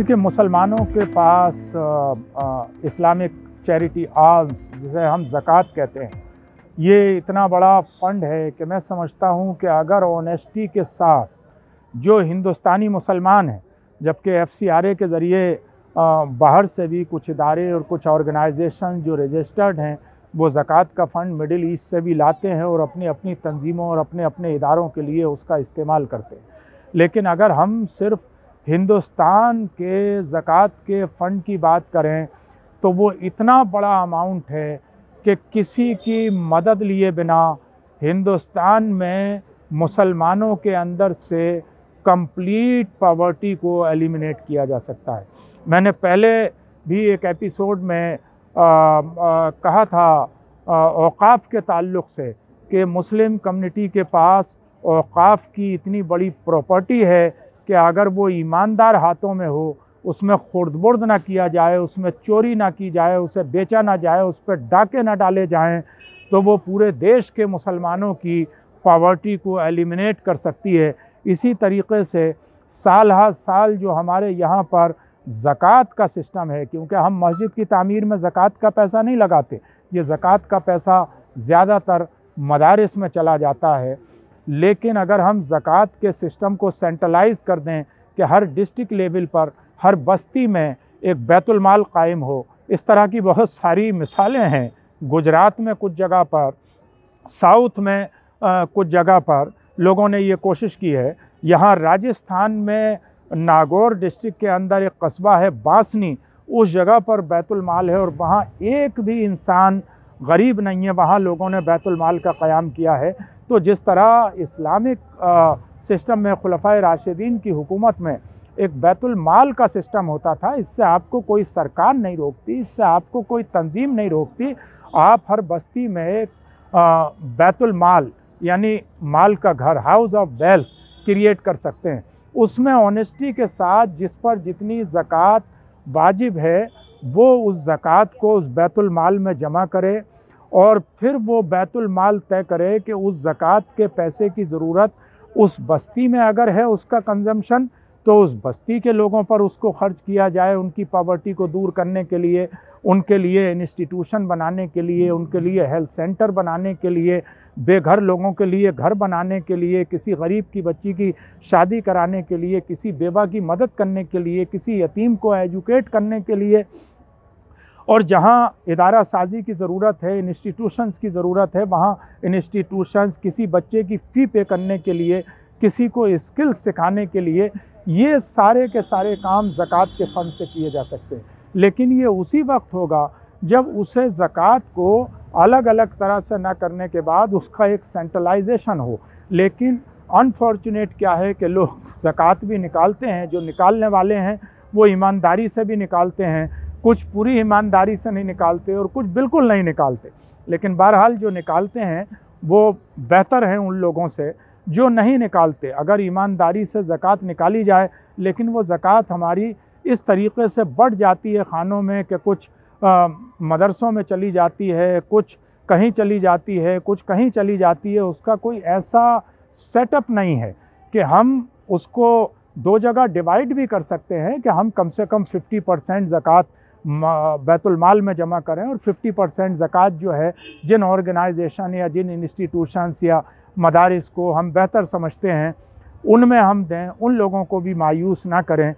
देखिए, मुसलमानों के पास इस्लामिक चैरिटी आल्म्स, जिसे हम ज़कात कहते हैं, ये इतना बड़ा फ़ंड है कि मैं समझता हूँ कि अगर ऑनेस्टी के साथ जो हिंदुस्तानी मुसलमान हैं, जबकि FCRA के ज़रिए बाहर से भी कुछ इदारे और कुछ ऑर्गेनाइजेशन जो रजिस्टर्ड हैं, वो ज़कात का फ़ंड मिडिल ईस्ट से भी लाते हैं और अपनी अपनी तंजीमों और अपने अपने इदारों के लिए उसका इस्तेमाल करते हैं। लेकिन अगर हम सिर्फ़ हिंदुस्तान के ज़कात के फ़ंड की बात करें तो वो इतना बड़ा अमाउंट है कि किसी की मदद लिए बिना हिंदुस्तान में मुसलमानों के अंदर से कंप्लीट पॉवर्टी को एलिमिनेट किया जा सकता है। मैंने पहले भी एक एपिसोड में कहा था औक़ाफ़ के ताल्लुक़ से कि मुस्लिम कम्युनिटी के पास औक़ाफ़ की इतनी बड़ी प्रॉपर्टी है कि अगर वो ईमानदार हाथों में हो, उसमें खुर्द-बुर्द ना किया जाए, उसमें चोरी ना की जाए, उसे बेचा ना जाए, उस पर डाके ना डाले जाएं, तो वो पूरे देश के मुसलमानों की पॉवर्टी को एलिमिनेट कर सकती है। इसी तरीक़े से साल हर साल जो हमारे यहाँ पर ज़कात का सिस्टम है, क्योंकि हम मस्जिद की तामीर में ज़कात का पैसा नहीं लगाते, ये ज़कात का पैसा ज़्यादातर मदारिस में चला जाता है। लेकिन अगर हम ज़कात के सिस्टम को सेंट्रलाइज़ कर दें कि हर डिस्ट्रिक्ट लेवल पर, हर बस्ती में एक बैतुल माल कायम हो, इस तरह की बहुत सारी मिसालें हैं। गुजरात में कुछ जगह पर, साउथ में कुछ जगह पर लोगों ने ये कोशिश की है। यहाँ राजस्थान में नागौर डिस्ट्रिक्ट के अंदर एक कस्बा है बासनी, उस जगह पर बैतुल माल है और वहाँ एक भी इंसान गरीब नहीं है, वहाँ लोगों ने बैतुल माल का क़याम किया है। तो जिस तरह इस्लामिक सिस्टम में खुलफ़ाए राशिदीन की हुकूमत में एक बैतुल माल का सिस्टम होता था, इससे आपको कोई सरकार नहीं रोकती, इससे आपको कोई तंजीम नहीं रोकती। आप हर बस्ती में एक बैतुल माल यानी माल का घर, हाउस ऑफ वेल्थ क्रिएट कर सकते हैं। उसमें ऑनेस्टी के साथ जिस पर जितनी ज़कात वाजिब है, वो उस ज़कात को उस बैतुल माल में जमा करे और फिर वो बैतुल माल तय करे कि उस ज़कात के पैसे की ज़रूरत उस बस्ती में अगर है उसका कंजम्पशन, तो उस बस्ती के लोगों पर उसको ख़र्च किया जाए, उनकी पॉवर्टी को दूर करने के लिए, उनके लिए इंस्टीट्यूशन बनाने के लिए, उनके लिए हेल्थ सेंटर बनाने के लिए, बेघर लोगों के लिए घर बनाने के लिए, किसी गरीब की बच्ची की शादी कराने के लिए, किसी बेवा की मदद करने के लिए, किसी यतीम को एजुकेट करने के लिए। और जहाँ इदारा साजी की ज़रूरत है, इंस्टीट्यूशंस की ज़रूरत है, वहाँ इंस्टीट्यूशंस, किसी बच्चे की फ़ी पे करने के लिए, किसी को स्किल्स सिखाने के लिए, ये सारे के सारे काम ज़कात के फ़ंड से किए जा सकते हैं। लेकिन ये उसी वक्त होगा जब उसे ज़कात को अलग अलग तरह से ना करने के बाद उसका एक सेंट्रलाइजेशन हो। लेकिन अनफॉर्चुनेट क्या है कि लोग ज़कात भी निकालते हैं, जो निकालने वाले हैं वो ईमानदारी से भी निकालते हैं, कुछ पूरी ईमानदारी से नहीं निकालते और कुछ बिल्कुल नहीं निकालते। लेकिन बहरहाल जो निकालते हैं वो बेहतर हैं उन लोगों से जो नहीं निकालते। अगर ईमानदारी से ज़कात निकाली जाए, लेकिन वो ज़कात हमारी इस तरीक़े से बढ़ जाती है खानों में कि कुछ मदरसों में चली जाती है, कुछ कहीं चली जाती है, कुछ कहीं चली जाती है, उसका कोई ऐसा सेटअप नहीं है कि हम उसको दो जगह डिवाइड भी कर सकते हैं कि हम कम से कम 50% ज़कात बैतुल माल में जमा करें और 50% ज़कात जो है जिन ऑर्गेनाइजेशन या जिन इंस्टीट्यूशंस या मदारिस को हम बेहतर समझते हैं उनमें हम दें, उन लोगों को भी मायूस ना करें।